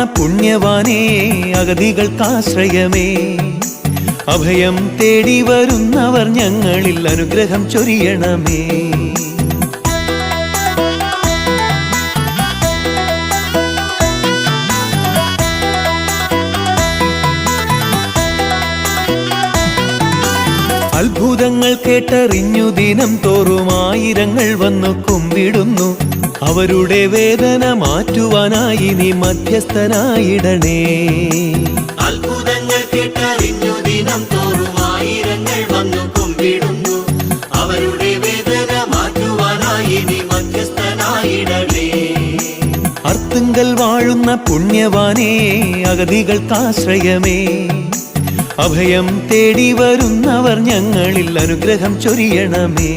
വാഴുന്ന പുണ്യവാനേ, അഗതികൾക്കാശ്രയമേ, അഭയം തേടി വരുന്നവർ ഞങ്ങളിൽ അനുഗ്രഹം ചൊരിയണമേ. അത്ഭുതങ്ങൾ കേട്ടറിഞ്ഞു ദിനം തോറും ആയിരങ്ങൾ വന്നു കുമ്പിടുന്നു. അവരുടെ വേദന മാറ്റുവാനായി നീ മധ്യസ്ഥനായിടണേ. അത്ഭുതങ്ങൾ കേട്ടറിഞ്ഞു ദിനം തോറും ആയിരങ്ങൾ വന്നു കുമ്പിടുന്നു. അവരുടെ വേദന മാറ്റുവാനായി നീ മധ്യസ്ഥനായിടണേ. അർത്തുങ്കൽ വാഴുന്ന പുണ്യവാനേ, അഗതികൾക്കാശ്രയമേ, അഭയം തേടി വരുന്നവർ ഞങ്ങളിൽ അനുഗ്രഹം ചൊരിയണമേ.